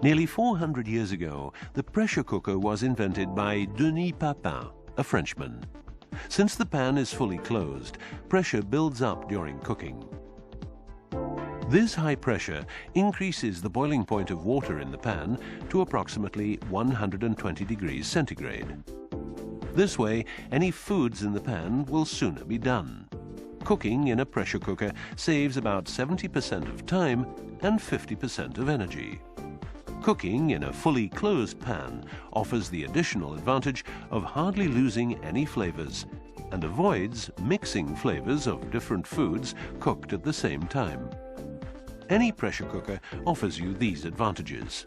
Nearly 400 years ago, the pressure cooker was invented by Denis Papin, a Frenchman. Since the pan is fully closed, pressure builds up during cooking. This high pressure increases the boiling point of water in the pan to approximately 120 degrees centigrade. This way, any foods in the pan will sooner be done. Cooking in a pressure cooker saves about 70% of time and 50% of energy. Cooking in a fully closed pan offers the additional advantage of hardly losing any flavors and avoids mixing flavors of different foods cooked at the same time. Any pressure cooker offers you these advantages.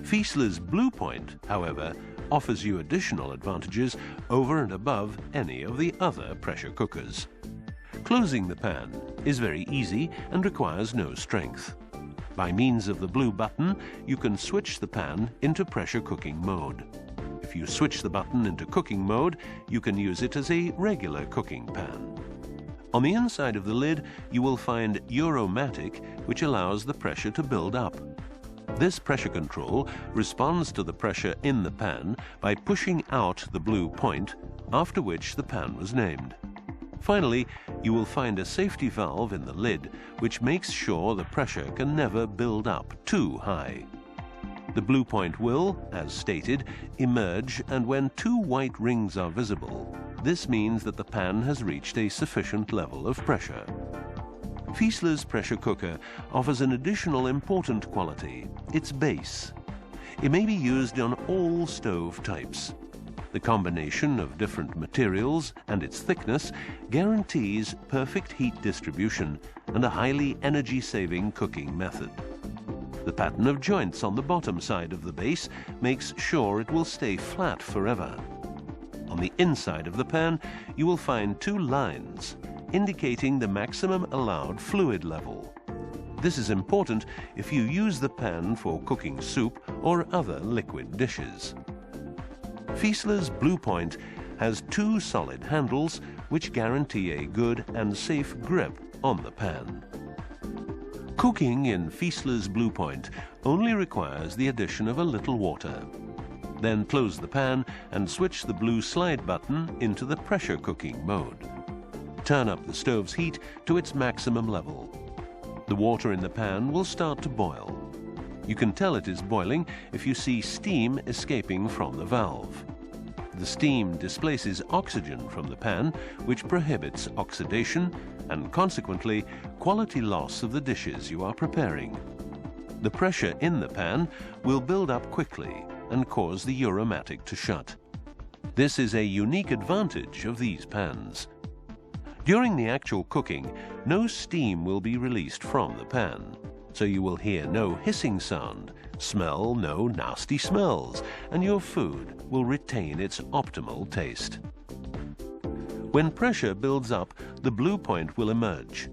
Fissler's Blue Point, however, offers you additional advantages over and above any of the other pressure cookers. Closing the pan is very easy and requires no strength. By means of the blue button, you can switch the pan into pressure cooking mode. If you switch the button into cooking mode, you can use it as a regular cooking pan. On the inside of the lid, you will find Euromatic, which allows the pressure to build up. This pressure control responds to the pressure in the pan by pushing out the blue point, after which the pan was named. Finally, you will find a safety valve in the lid which makes sure the pressure can never build up too high. The blue point will, as stated, emerge, and when two white rings are visible, this means that the pan has reached a sufficient level of pressure. Fissler's pressure cooker offers an additional important quality, its base. It may be used on all stove types. The combination of different materials and its thickness guarantees perfect heat distribution and a highly energy-saving cooking method. The pattern of joints on the bottom side of the base makes sure it will stay flat forever. On the inside of the pan, you will find two lines indicating the maximum allowed fluid level. This is important if you use the pan for cooking soup or other liquid dishes. Fissler's Blue Point has two solid handles which guarantee a good and safe grip on the pan. Cooking in Fissler's Blue Point only requires the addition of a little water. Then close the pan and switch the blue slide button into the pressure cooking mode. Turn up the stove's heat to its maximum level. The water in the pan will start to boil. You can tell it is boiling if you see steam escaping from the valve. The steam displaces oxygen from the pan, which prohibits oxidation and consequently quality loss of the dishes you are preparing. The pressure in the pan will build up quickly and cause the Euromatic to shut. This is a unique advantage of these pans. During the actual cooking, no steam will be released from the pan, so you will hear no hissing sound, smell no nasty smells, and your food will retain its optimal taste. When pressure builds up, the blue point will emerge.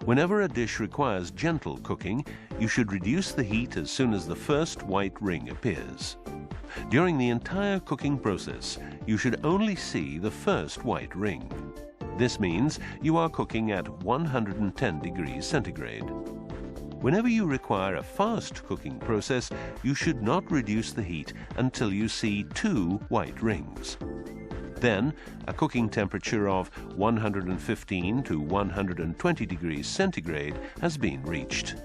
Whenever a dish requires gentle cooking, you should reduce the heat as soon as the first white ring appears. During the entire cooking process, you should only see the first white ring. This means you are cooking at 110 degrees centigrade. Whenever you require a fast cooking process, you should not reduce the heat until you see two white rings. Then, a cooking temperature of 115 to 120 degrees centigrade has been reached.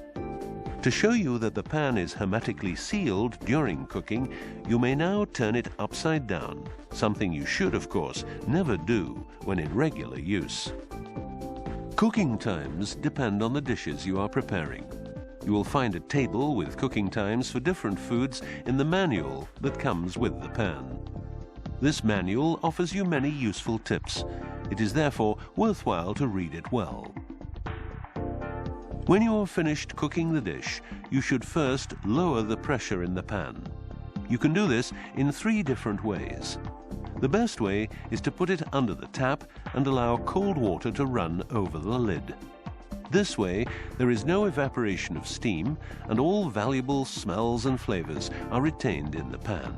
To show you that the pan is hermetically sealed during cooking, you may now turn it upside down, something you should, of course, never do when in regular use. Cooking times depend on the dishes you are preparing. You will find a table with cooking times for different foods in the manual that comes with the pan. This manual offers you many useful tips. It is therefore worthwhile to read it well. When you are finished cooking the dish, you should first lower the pressure in the pan. You can do this in 3 different ways. The best way is to put it under the tap and allow cold water to run over the lid. This way, there is no evaporation of steam and all valuable smells and flavors are retained in the pan.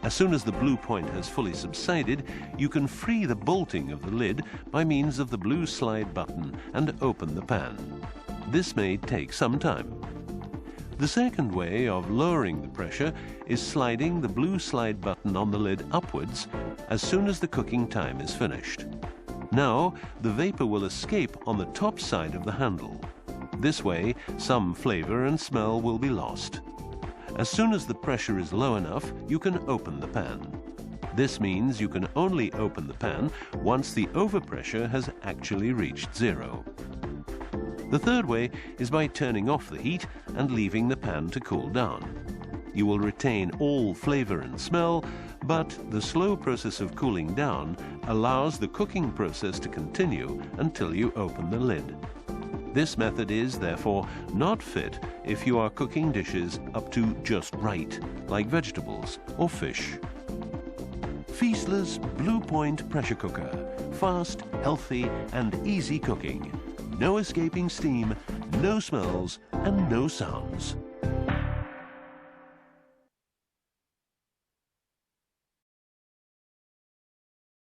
As soon as the blue point has fully subsided, you can free the bolting of the lid by means of the blue slide button and open the pan. This may take some time. The second way of lowering the pressure is sliding the blue slide button on the lid upwards as soon as the cooking time is finished. Now, the vapor will escape on the top side of the handle. This way, some flavor and smell will be lost. As soon as the pressure is low enough, you can open the pan. This means you can only open the pan once the overpressure has actually reached zero. The third way is by turning off the heat and leaving the pan to cool down. You will retain all flavor and smell, but the slow process of cooling down allows the cooking process to continue until you open the lid. This method is, therefore, not fit if you are cooking dishes up to just right, like vegetables or fish. Fissler's Blue Point pressure cooker. Fast, healthy, and easy cooking. No escaping steam, no smells, and no sounds.